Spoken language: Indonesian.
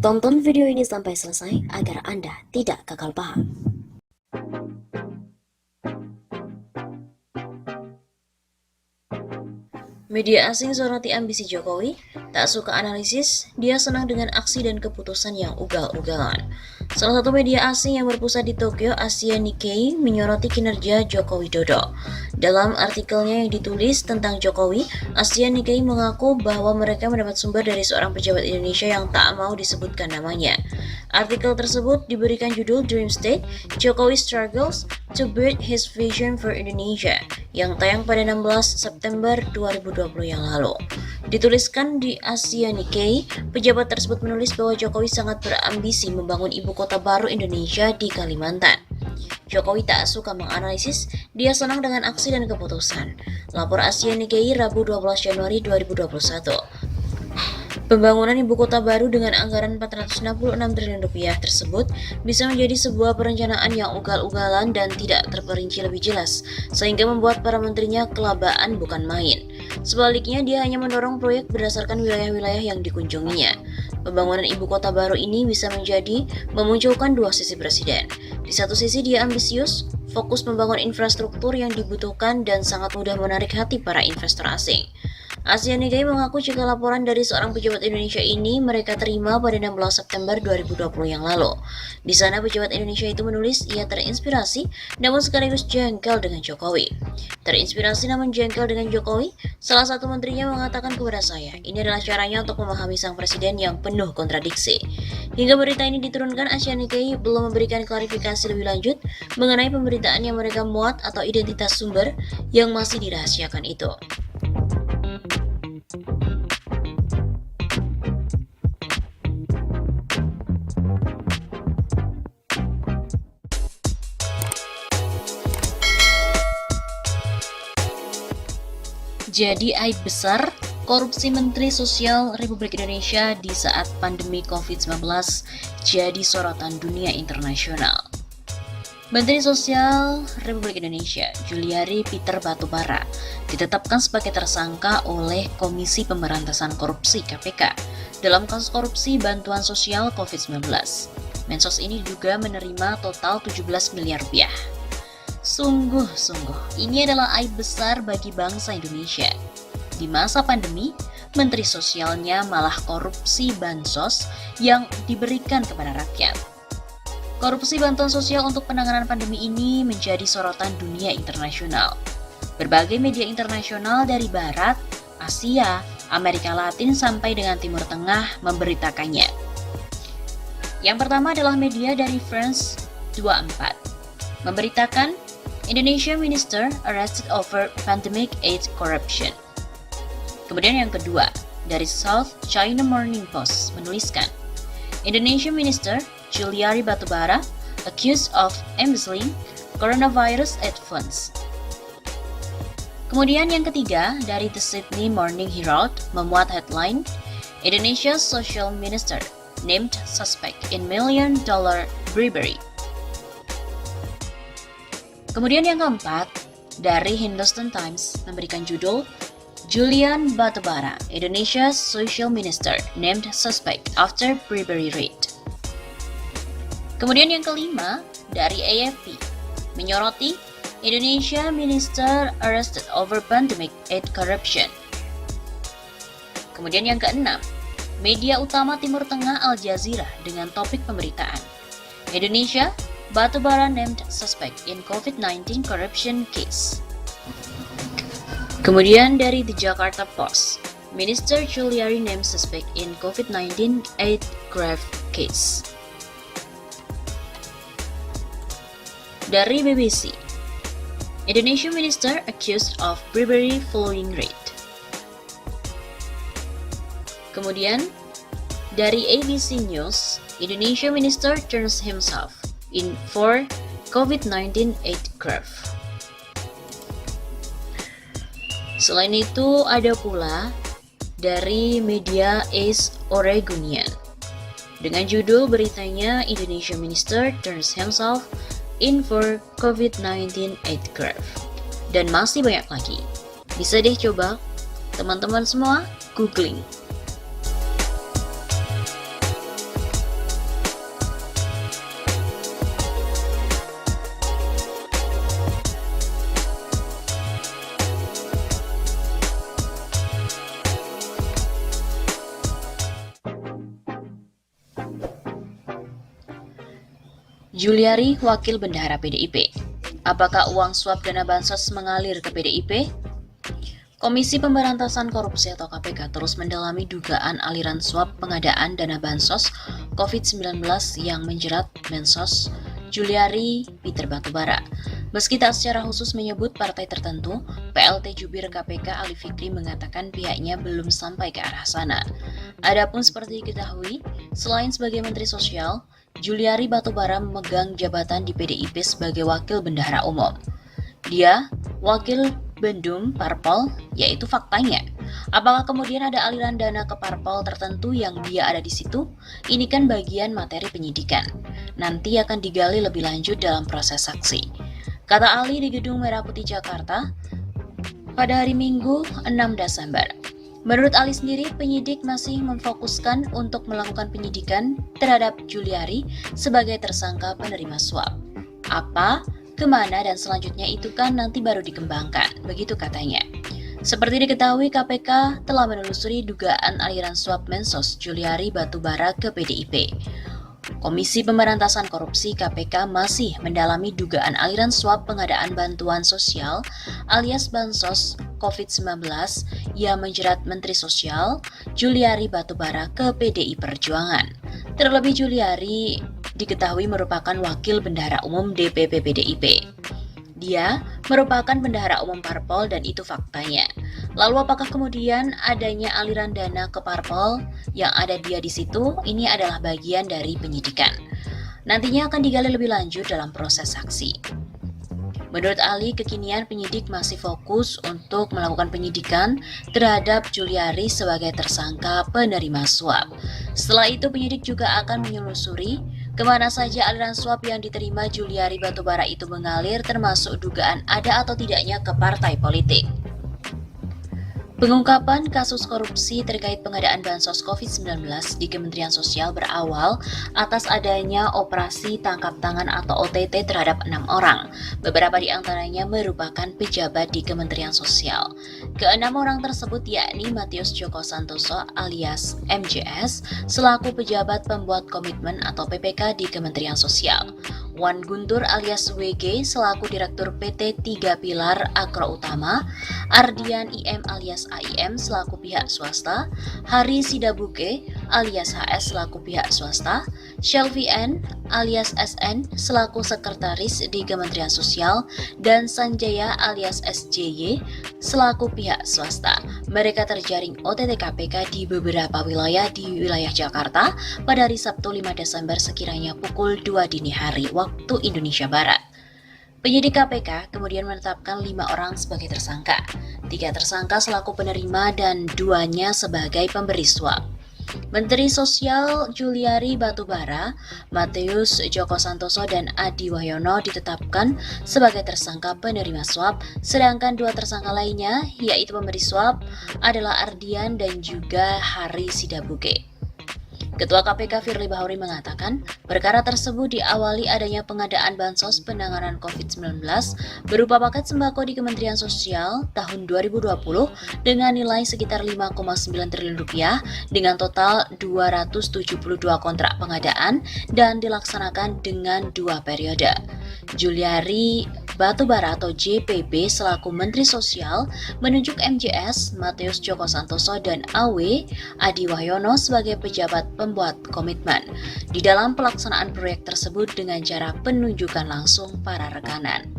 Tonton video ini sampai selesai agar Anda tidak gagal paham. Media asing soroti ambisi Jokowi, tak suka analisis, dia senang dengan aksi dan keputusan yang ugal-ugalan. Salah satu media asing yang berpusat di Tokyo, Asia Nikkei, menyoroti kinerja Joko Widodo. Dalam artikelnya yang ditulis tentang Jokowi, Asia Nikkei mengaku bahwa mereka mendapat sumber dari seorang pejabat Indonesia yang tak mau disebutkan namanya. Artikel tersebut diberikan judul Dream State, Jokowi Struggles to Build His Vision for Indonesia, yang tayang pada 16 September 2020 yang lalu. Dituliskan di Asia Nikkei, pejabat tersebut menulis bahwa Jokowi sangat berambisi membangun ibu kota baru Indonesia di Kalimantan. Jokowi tak suka menganalisis, dia senang dengan aksi dan keputusan. Lapor Asia Nikkei Rabu 12 Januari 2021. Pembangunan ibu kota baru dengan anggaran 466 triliun rupiah tersebut bisa menjadi sebuah perencanaan yang ugal-ugalan dan tidak terperinci lebih jelas, sehingga membuat para menterinya kelabaan bukan main. Sebaliknya, dia hanya mendorong proyek berdasarkan wilayah-wilayah yang dikunjunginya. Pembangunan ibu kota baru ini bisa menjadi memunculkan dua sisi presiden. Di satu sisi dia ambisius, fokus membangun infrastruktur yang dibutuhkan dan sangat mudah menarik hati para investor asing. Asia Nikkei mengaku jika laporan dari seorang pejabat Indonesia ini mereka terima pada 16 September 2020 yang lalu. Di sana pejabat Indonesia itu menulis ia terinspirasi namun sekaligus jengkel dengan Jokowi. Terinspirasi namun jengkel dengan Jokowi, salah satu menterinya mengatakan kepada saya, ini adalah caranya untuk memahami sang presiden yang penuh kontradiksi. Hingga berita ini diturunkan, Asia Nikkei belum memberikan klarifikasi lebih lanjut mengenai pemberitaan yang mereka muat atau identitas sumber yang masih dirahasiakan itu. Jadi aib besar korupsi Menteri Sosial Republik Indonesia di saat pandemi COVID-19 jadi sorotan dunia internasional. Menteri Sosial Republik Indonesia, Juliari Peter Batubara, ditetapkan sebagai tersangka oleh Komisi Pemberantasan Korupsi (KPK) dalam kasus korupsi bantuan sosial COVID-19. Mensos ini juga menerima total 17 miliar rupiah. Sungguh, ini adalah aib besar bagi bangsa Indonesia. Di masa pandemi, Menteri Sosialnya malah korupsi bansos yang diberikan kepada rakyat. Korupsi bantuan sosial untuk penanganan pandemi ini menjadi sorotan dunia internasional. Berbagai media internasional dari Barat, Asia, Amerika Latin sampai dengan Timur Tengah memberitakannya. Yang pertama adalah media dari France 24, memberitakan Indonesia Minister arrested over pandemic aid corruption. Kemudian yang kedua, dari South China Morning Post menuliskan, Indonesia Minister Juliari Batubara accused of embezzling coronavirus aid funds. Kemudian yang ketiga, dari The Sydney Morning Herald memuat headline, Indonesia's Social Minister named suspect in $1 million bribery. Kemudian yang keempat, dari Hindustan Times memberikan judul Julian Batubara, Indonesia's Social Minister named suspect after bribery raid. Kemudian yang kelima, dari AFP menyoroti Indonesia Minister arrested over pandemic aid corruption. Kemudian yang keenam, media utama Timur Tengah Al Jazeera dengan topik pemberitaan Indonesia Batubara named suspect in COVID-19 corruption case. Kemudian dari The Jakarta Post, Minister Juliari named suspect in COVID-19 aid graft case. Dari BBC, Indonesia Minister accused of bribery following raid. Kemudian dari ABC News, Indonesia Minister turns himself in for COVID-19 aid graft. Selain itu ada pula dari media Ace Oregonian dengan judul beritanya Indonesia Minister turns himself in for COVID-19 aid graft. Dan masih banyak lagi. Bisa deh coba teman-teman semua googling. Juliari, Wakil Bendahara PDIP. Apakah uang suap dana bansos mengalir ke PDIP? Komisi Pemberantasan Korupsi atau KPK terus mendalami dugaan aliran suap pengadaan dana bansos COVID-19 yang menjerat Mensos Juliari Peter Batubara. Meski tak secara khusus menyebut partai tertentu, PLT Jubir KPK Ali Fikri mengatakan pihaknya belum sampai ke arah sana. Adapun seperti diketahui, selain sebagai Menteri Sosial, Juliari Batubara memegang jabatan di PDIP sebagai Wakil Bendahara Umum. Dia Wakil Bendum Parpol, yaitu faktanya. Apakah kemudian ada aliran dana ke parpol tertentu yang dia ada di situ? Ini kan bagian materi penyidikan. Nanti akan digali lebih lanjut dalam proses saksi. Kata Ali di Gedung Merah Putih Jakarta pada hari Minggu 6 Desember. Menurut Ali sendiri, penyidik masih memfokuskan untuk melakukan penyidikan terhadap Juliari sebagai tersangka penerima suap. Apa, kemana, dan selanjutnya itu kan nanti baru dikembangkan, begitu katanya. Seperti diketahui, KPK telah menelusuri dugaan aliran suap Mensos Juliari Batubara ke PDIP. Komisi Pemberantasan Korupsi KPK masih mendalami dugaan aliran suap pengadaan bantuan sosial alias Bansos COVID-19 yang menjerat Menteri Sosial Juliari Batubara ke PDI Perjuangan. Terlebih Juliari diketahui merupakan Wakil Bendahara Umum DPP PDIP. Dia merupakan bendahara umum parpol dan itu faktanya. Lalu apakah kemudian adanya aliran dana ke parpol yang ada dia di situ? Ini adalah bagian dari penyidikan. Nantinya akan digali lebih lanjut dalam proses saksi. Menurut Ali, kekinian penyidik masih fokus untuk melakukan penyidikan terhadap Juliari sebagai tersangka penerima suap. Setelah itu penyidik juga akan menelusuri kemana saja aliran suap yang diterima Juliari Batubara itu mengalir, termasuk dugaan ada atau tidaknya ke partai politik. Pengungkapan kasus korupsi terkait pengadaan bansos COVID-19 di Kementerian Sosial berawal atas adanya operasi tangkap tangan atau OTT terhadap 6 orang. Beberapa di antaranya merupakan pejabat di Kementerian Sosial. Ke-6 orang tersebut yakni Matius Joko Santoso alias MJS selaku pejabat pembuat komitmen atau PPK di Kementerian Sosial. Wan Guntur alias WG selaku Direktur PT 3 Pilar Agro Utama, Ardian IM alias AIM selaku pihak swasta, Hari Sidabuke alias HS selaku pihak swasta, Shelvi N alias SN selaku sekretaris di Kementerian Sosial, dan Sanjaya alias SJY selaku pihak swasta. Mereka terjaring OTT KPK di beberapa wilayah di wilayah Jakarta pada hari Sabtu 5 Desember sekiranya pukul 2 dini hari waktu Indonesia Barat. Penyidik KPK kemudian menetapkan 5 orang sebagai tersangka, 3 tersangka selaku penerima dan 2-nya sebagai pemberi suap. Menteri Sosial Juliari Batubara, Matius Joko Santoso, dan Adi Wahyono ditetapkan sebagai tersangka penerima suap, sedangkan 2 tersangka lainnya, yaitu pemberi suap, adalah Ardian dan juga Hari Sidabuke. Ketua KPK Firly Bahuri mengatakan, perkara tersebut diawali adanya pengadaan bansos penanganan COVID-19 berupa paket sembako di Kementerian Sosial tahun 2020 dengan nilai sekitar 5,9 triliun rupiah dengan total 272 kontrak pengadaan dan dilaksanakan dengan 2 periode. Juliari Batubara atau JPB selaku Menteri Sosial menunjuk MJS, Matius Joko Santoso, dan AW Adi Wahyono sebagai pejabat pembuat komitmen di dalam pelaksanaan proyek tersebut dengan cara penunjukan langsung para rekanan.